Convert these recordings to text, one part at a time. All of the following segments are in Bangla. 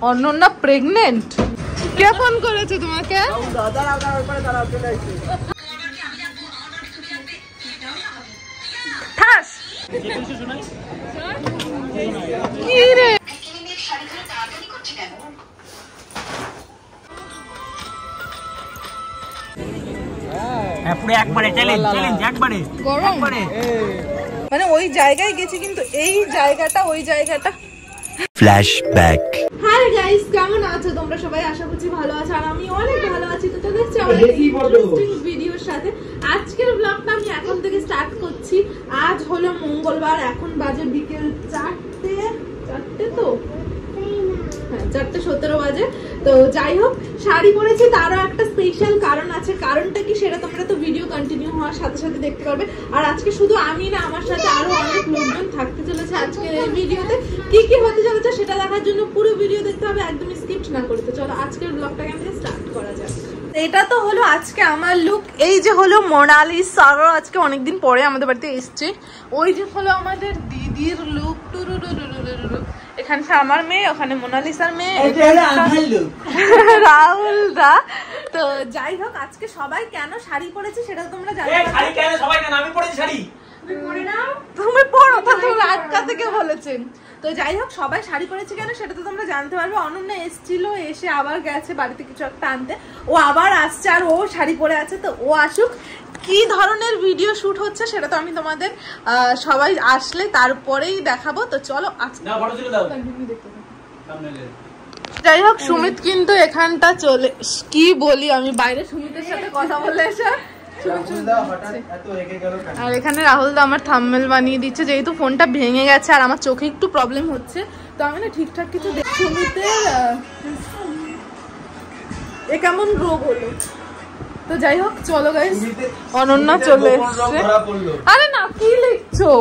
অনন্যা প্রেগনেন্ট? কে ফোন করেছে তোমাকে? ঠাস কি রে? পুরো একবারে চ্যালেঞ্জ একবারে গরম মানে ওই জায়গায় গেছি, কিন্তু এই জায়গাটা ওই জায়গাটা ফ্ল্যাশব্যাক। হাই গাইস, কেমন আছো তোমরা সবাই? আশা করছি ভালো আছো, আর আমি অনেক ভালো আছি। তো চলে এসেছি অনেক ইন্টারেস্টিং ভিডিওর সাথে। আজকের ব্লগটা আমি এখন থেকে স্টার্ট করছি। আজ হলো মঙ্গলবার, এখন বাজে বিকেল 4টে তো হ্যাঁ 4:17 বাজে। তো যাই হোক, শাড়ি পরেছি, তারও একটা স্পেশাল কারণ আছে। কারণটা কি সেটা তোমরা তো ভিডিও কন্টিনিউ হওয়ার সাথে সাথে দেখতে পারবে। আর আজকে শুধু আমি না, আমার সাথে আরো অনেক লোকজন থাকতে চলেছে আজকের এই ভিডিওতে। কি কি হতে চলেছে সেটা দেখার জন্য পুরো ভিডিও দেখতে হবে, একদমই স্কিপ না করতে। চলো আজকের ব্লগটাকে আমাদের স্টার্ট করা যাক। এটা তো হলো আজকে আমার লুক। এই যে হলো মোনালিসা, আজকে অনেকদিন পরে আমাদের বাড়িতে এসছে। ওই যে হলো আমাদের দিদির লুক, এখানে আমার মেয়ে, ওখানে মোনালিসার মেয়ে, রাহুল দা। তো যাই হোক, আজকে সবাই কেন শাড়ি পরেছে সেটা তোমরা জানো। তুমি পড়ো তো, তুমি আজকা থেকে বলেছেন। তো যাই হোক, সবাই শাড়ি পরেছে কেন সেটা তো তোমরা জানতে পারবে। অনন্যা এসেছিল, এসে আবার গেছে বাড়িতে কিছু একটা আনতে, ও আবার আসছে, আর ও শাড়ি পরে আছে। তো ও আসুক, কি ধরনের ভিডিও শুট হচ্ছে সেটা তো আমি তোমাদের সবাই আসলে তারপরেই দেখাবো। তো চলো আজকে যাই হোক, সুমিত কিন্তু এখানটা চলে, কি বলি আমি, বাইরে সুমিতের সাথে কথা বলে এসে। আর এখানে রাহুল দা আমার থাম্বনেল বানিয়ে দিচ্ছে, যেহেতু ফোনটা ভেঙে গেছে আর আমার চোখে একটু প্রবলেম হচ্ছে, তো আমি না ঠিকঠাক কিছু দেখি। সুমিতের এ কেমন রোগ হলো। তো যাই হোক, চলো গাইস, অনন্যা চলে এসছে। আরে না, কি লিখছো?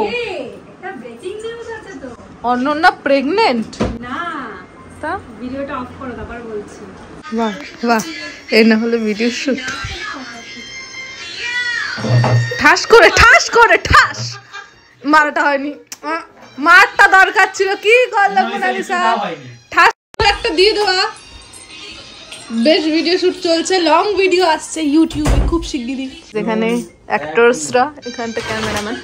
অনন্যা প্রেগনেন্ট না? তা ভিডিওটা অফ করো, তারপর বলছি। বাহ বাহ, এই না হলো ভিডিও শুট। ঠাস করে মারাটা হয়নি, মারটা দরকার ছিল। কি করলাম মোনালিসা, ঠাস একটা দিয়ে দেওয়া। বেশ ভিডিও শুট চলছে, লং ভিডিও আসছে ইউটিউবে খুব শিগগিরই। যেখানে অ্যাক্টরসরা, এখানটা ক্যামেরাম্যান।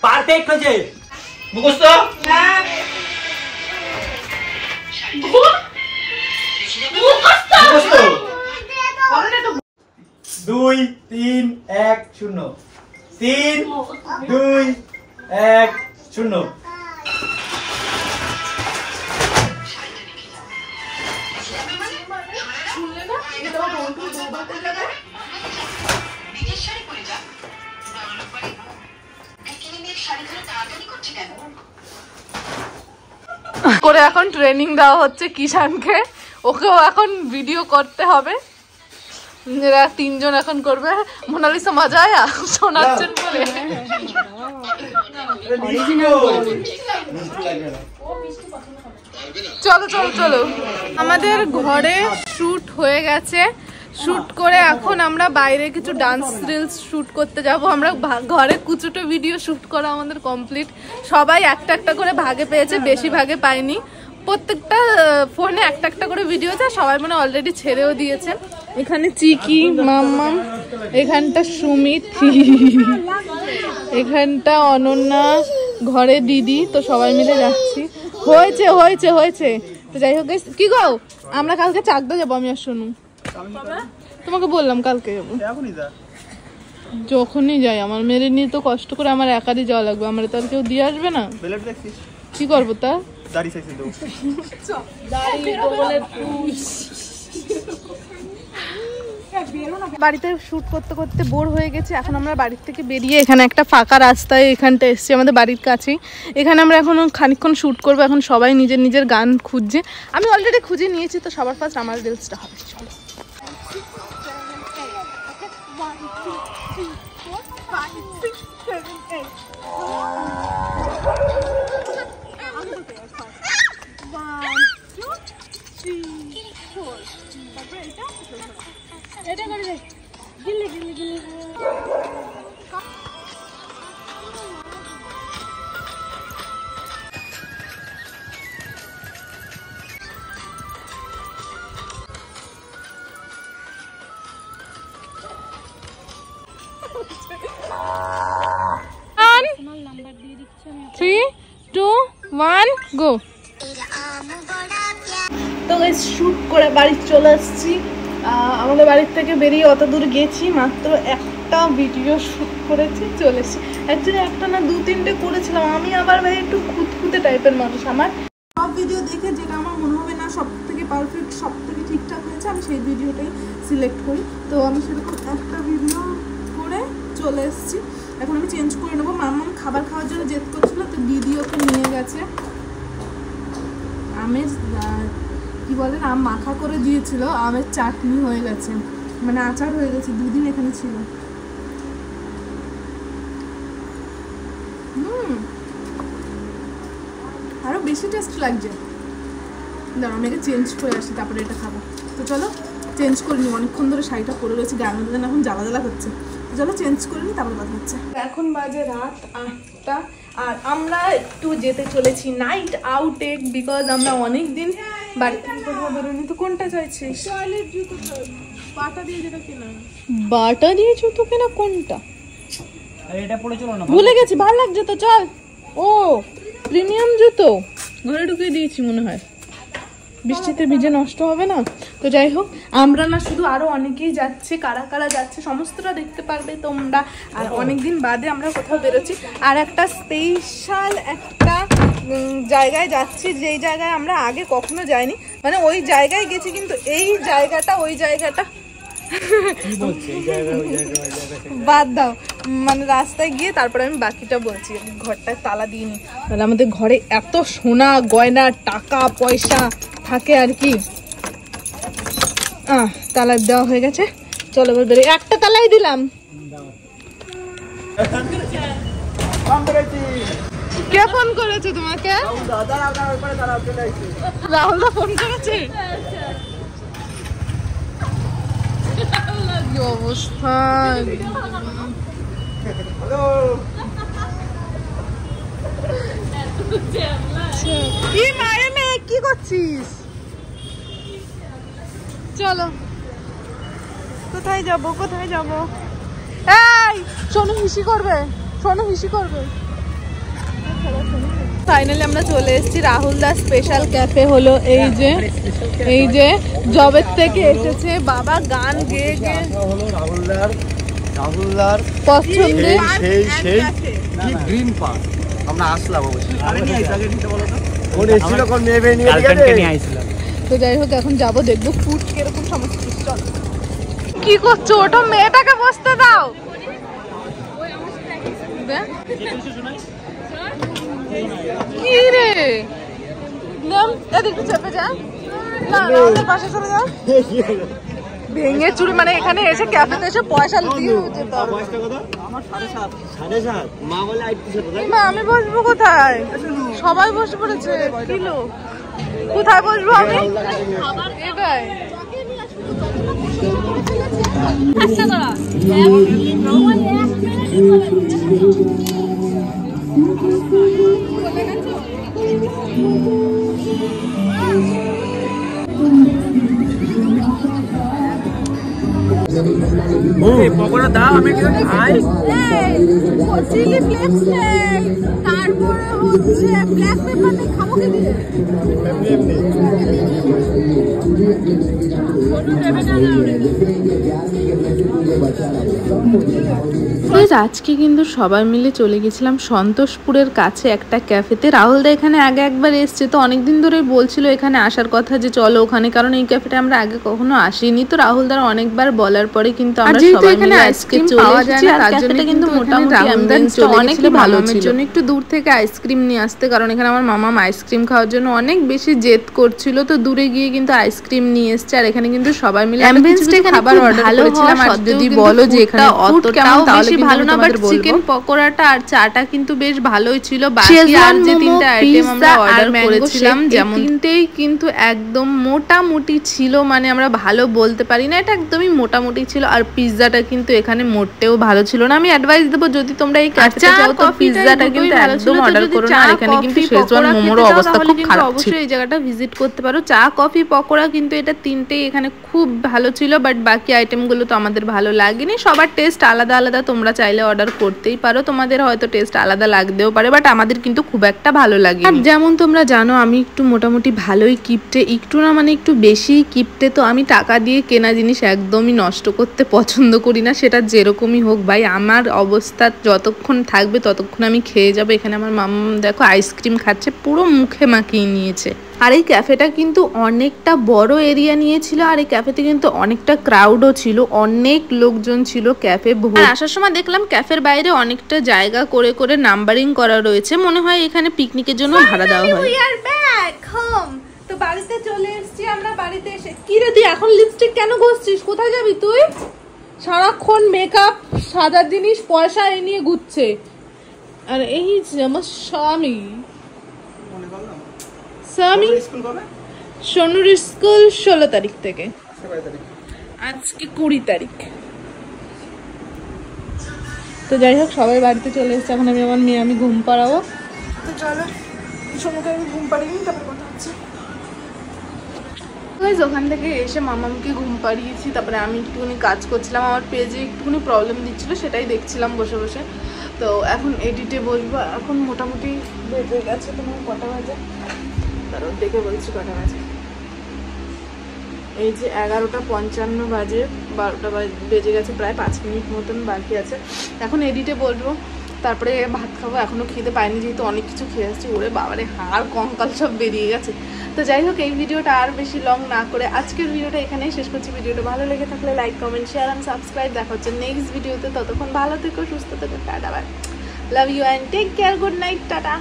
পারফেক্ট হয়েছে, মুখস্থ। 2 3 1 0 3 2 1 0। করে এখন ট্রেনিং দেওয়া হচ্ছে কিষানকে, ওকেও এখন ভিডিও করতে হবে। এরা 3 জন এখন করবে। মোনালিসা মজা আয়া শোনাচ্ছেন বলে। চলো চলো চলো, আমাদের ঘরে শুট হয়ে গেছে। শুট করে এখন আমরা বাইরে কিছু ডান্স রিলস শুট করতে যাব। আমরা ঘরে কুচুটো ভিডিও শুট করা আমাদের কমপ্লিট। সবাই একটা একটা করে ভাগে পেয়েছে, বেশি ভাগে পায়নি। প্রত্যেকটা ফোনে একটা একটা করে ভিডিও আছে, সবাই মানে অলরেডি ছেড়েও দিয়েছে। এখানে চিকি, মাম্মাম, এখানটা সুমিত, এখানটা অনন্যা, ঘরে দিদি। তো সবাই মিলে যাচ্ছি। হয়েছে হয়েছে হয়েছে। তো যাই হোক, কি গো, আমরা কালকে চাকদা যাবো, আমি আর শোনো। তোমাকে বললাম কালকে যাবো। যখনই যাই, আমার মেরে নিয়ে তো কষ্ট করে আমার একারই যাওয়া লাগবে, আমার তো আর কেউ দিয়ে আসবে না। কি করবো তা? বাড়িতে শুট করতে করতে বোর হয়ে গেছে। এখন আমরা বাড়ির থেকে বেরিয়ে এখানে একটা ফাঁকা রাস্তায় এখানটা এসছি, আমাদের বাড়ির কাছেই। এখানে আমরা এখন খানিকক্ষণ শুট করবো। এখন সবাই নিজের নিজের গান খুঁজছে, আমি অলরেডি খুঁজে নিয়েছি। তো সবার ফার্স্ট আমার রিলসটা হবে। চলো। এটা করে দে, গিলে গিলে গিলে। Three, two, one, go. তো গাইস শুট করে বাড়ি চলে আসছি। আমাদের বাড়ির থেকে বেরিয়ে অত দূর গেছি, মাত্র একটা ভিডিও শুট করেছি, চলে এসেছি। অ্যাকচুয়ালি একটা না 2-3টে করেছিলাম। আমি আবার ভাই একটু খুঁতখুঁতে টাইপের মানুষ। আমার সব ভিডিও দেখে যেটা আমার মনে হবে না সব থেকে পারফেক্ট, সব থেকে ঠিকঠাক হয়েছে, আমি সেই ভিডিওটাই সিলেক্ট করি। তো আমি সেরকম একটা ভিডিও করে চলে এসেছি। এখন আমি চেঞ্জ করে নেবো। মাম্মাম খাবার খাওয়ার জন্য জেদ করছিল, তো দিদিওকে নিয়ে গেছে। আমের কি বলে আম মাখা করে দিয়েছিল, আমের চাটনি হয়ে গেছে, মানে আচার হয়ে গেছে, 2 দিন এখানে ছিল। আরো বেশি টেস্ট লাগছে। দাঁড়াও আমি এটা চেঞ্জ করে আসি, তারপরে এটা খাবো। তো চলো চেঞ্জ করে নিই, অনেকক্ষণ ধরে শাড়িটা পরে রয়েছে, গায়ের মধ্যে এখন জ্বালা জ্বালা হচ্ছে। চলো চেঞ্জ করে নিই, তারপরে কথা হচ্ছে। এখন বাজে রাত 8টা, আর আমরা একটু যেতে চলেছি নাইট আউটে, বিকজ আমরা অনেক দিন বাড়ি থেকে কোথাও বেরোনি। তো কোনটা চাইছিস? টয়লেট জুতো, বাটা দিয়ে যেটা কেনা। বাটা দিয়ে জুতো কেনা কোনটা? এটা পরে চলো না, ভুলে গেছি, ভালো লাগছে তো। চল। ও প্রিমিয়াম জুতো ঘরে ঢুকিয়ে দিয়েছি মনে হয়, বৃষ্টিতে ভিজে নষ্ট হবে না। তো যাই হোক, আমরা না শুধু আরো অনেকেই যাচ্ছে, কারা কারা যাচ্ছে সমস্তটা দেখতে পারবে তোমরা। আর অনেকদিন বাদে আমরা কোথাও বেরোচ্ছি, আর একটা স্পেশাল একটা জায়গায় যাচ্ছি, যেই জায়গায় আমরা আগে কখনো যাইনি। মানে ওই জায়গায় গেছি, কিন্তু এই জায়গাটা ওই জায়গাটা বাদ দাও, মানে রাস্তায় গিয়ে তারপরে আমি বাকিটা বলছি। ঘরটায় তালা দিইনি, তাহলে আমাদের ঘরে এত সোনা গয়না টাকা পয়সা থাকে আর কি। তালা দেওয়া হয়ে গেছে, চলো এবার বেরোই। একটা তালাই দিলাম। কে ফোন করেছে তোমাকে? রাহুল দা ফোন করেছে। কি অবস্থা! কি মায়ের মেয়ে, কি করছিস? চলো, কোথায় যাব কোথায় যাব? এই সোনু হিসি করবে, সোনু হিসি করবে। ফাইনালি আমরা চলে এসেছি রাহুল দাস স্পেশাল ক্যাফে। হলো এই যে জবের থেকে এসেছে বাবা, গান গেয়ে গেয়ে হলো রাহুলদার পছন্দের সেই কি গ্রিন পার্ক। আমরা আসলাম অবশ্যই, তো যাই হোক এখন যাবো, দেখবো ফুড কিরকম সমস্ত কিছু। চলো। কি করছো? ওটা মেয়েটাকে বসতে দাও। কি রে এদিকে চেপে যা, না ওদের পাশে চলে যাও। ভেঙে চুরি, মানে এখানে এসে ক্যাফেতে এসে পয়সা দিয়ে যেতে হবে। মা আমি বসবো কোথায়? সবাই বসে পড়েছে, কি লোক। কোথায় বসবো আমি? এটাই পকোড়া দাও, আমি খাই। চিলি ফ্লেক্স নেই, তারপরে হচ্ছে ব্ল্যাক পেপার নেই, খাবো কি দিয়ে? আজকে কিন্তু সবাই মিলে চলে গেছিলাম সন্তোষপুরের কাছে একটা ক্যাফেতে। রাহুলদা এখানে আগে একবার এসছে, তো অনেকদিন ধরে বলছিল এখানে আসার কথা যে চলো ওখানে, কারণ এই ক্যাফেটা আমরা আগে কখনো আসিনি। তো রাহুলদার অনেকবার বলার পরে কিন্তু আমরা সবাই মিলে আজকে চলে এসেছি। আর ক্যাফেটা কিন্তু মোটামুটি অ্যাম্বিয়েন্সটা অনেক ভালো ছিল। জন্য একটু দূর থেকে আইসক্রিম নিয়ে আসতে, কারণ এখানে আমার মামা আইসক্রিম খাওয়ার জন্য অনেক বেশি জেদ করছিল, তো দূরে গিয়ে কিন্তু আইসক্রিম নিয়ে এসছে। আর এখানে কিন্তু সবাই মিলে খাবার অর্ডার করেছিলাম। আর যদি বলো যে এখানে অতটাও বেশি ভালো না, বাট চিকেন পকোড়াটা আর চাটা কিন্তু বেশ ভালোই ছিল। বাকি আর যে তিনটা আইটেম আমরা অর্ডার করেছিলাম, যেমন তিনটেই কিন্তু একদম মোটামুটি ছিল, মানে আমরা ভালো বলতে পারি না, এটা একদমই মোটামুটি ছিল। আর পিৎজাটা কিন্তু এখানে মোটেও ভালো ছিল না। আমি অ্যাডভাইস দেবো যদি তোমরা এই ক্যাফেতে যাও তো পিৎজাটা কিন্তু একদম অর্ডার করো না। আর এখানে কিন্তু শেজওয়ান মোমোর অবস্থা খুব খারাপ ছিল। অবশ্যই এই জায়গাটা ভিজিট করতে পারো। চা কফি পকোড়া কিন্তু এটা তিনটেই এখানে খুব ভালো ছিল, বাট বাকি আইটেমগুলো তো আমাদের ভালো লাগেনি। সবার টেস্ট আলাদা আলাদা, তোমরা চাইলে অর্ডার করতেই পারো, তোমাদের হয়তো টেস্ট আলাদা লাগতেও পারে, বাট আমাদের কিন্তু খুব একটা ভালো লাগে। আর যেমন তোমরা জানো আমি একটু মোটামুটি ভালোই কিপটে, একটু না মানে একটু বেশি কিপটে। তো আমি টাকা দিয়ে কেনা জিনিস একদমই নষ্ট করতে পছন্দ করি না, সেটা যেরকমই হোক ভাই। আমার অবস্থা যতক্ষণ থাকবে ততক্ষণ আমি খেয়ে যাবো। এখানে আমার মাম্মা দেখো আইসক্রিম খাচ্ছে, পুরো মুখে মাখিয়ে নিয়েছে। আর এই ক্যাফেটা কিন্তু অনেকটা বড় এরিয়া নিয়েছিল, আর এই ক্যাফেতে কিন্তু অনেকটা ক্রাউডও ছিল, অনেক লোকজন ছিল ক্যাফে। আসার সময় দেখলাম ক্যাফের বাইরে অনেকটা জায়গা করে করে নাম্বারিং করা রয়েছে, মনে হয় এখানে পিকনিকের জন্য ভাড়া দেওয়া হয়। We are back home. তো বাড়িতে চলে এসেছি আমরা। বাড়িতে এসে কি রে তুই এখন লিপস্টিক কেন ঘষছিস? কোথায় যাবি তুই? সারাক্ষণ মেকআপ সাজার জিনিস পয়সা এ নিয়ে ঘুরছে। আর এই আমার স্বামী সোনুর স্কুল 16 তারিখ থেকে, আজকে 20 তারিখ। তো যাই হোক সবাই বাড়িতে চলে এসেছে। এখন আমি আমার মেয়ে আমি ঘুম পাড়াবো। তো চলো সোনুকে আমি ঘুম পাড়িয়ে নিই, তারপরে কথা হচ্ছে। ওখান থেকে এসে মামামকে ঘুম পাড়িয়েছি, তারপরে আমি একটুখানি কাজ করছিলাম। আমার পেজে একটুখানি প্রবলেম দিচ্ছিল, সেটাই দেখছিলাম বসে বসে। তো এখন এডিটে বসবো। এখন মোটামুটি বেজে গেছে, তোমার কটা বাজে তারও দেখে বলছি কটা বাজে। এই যে 11:55 বাজে, 12টা বেজে গেছে, প্রায় 5 মিনিট মতন বাকি আছে। এখন এডিটে বলবো, তারপরে ভাত খাবো। এখনও খিদে পাইনি, যেহেতু অনেক কিছু খেয়ে আসছি। ওরে বাবারে হাড় কঙ্কাল সব বেরিয়ে গেছে। তো যাই হোক এই ভিডিওটা আর বেশি লং না করে আজকের ভিডিওটা এখানেই শেষ করছি। ভিডিওটা ভালো লেগে থাকলে like comment share and subscribe. দেখা হচ্ছে নেক্সট ভিডিওতে। ততক্ষণ ভালো থেকো, সুস্থ থেকো, tata bye, love you and take care, good night, tata.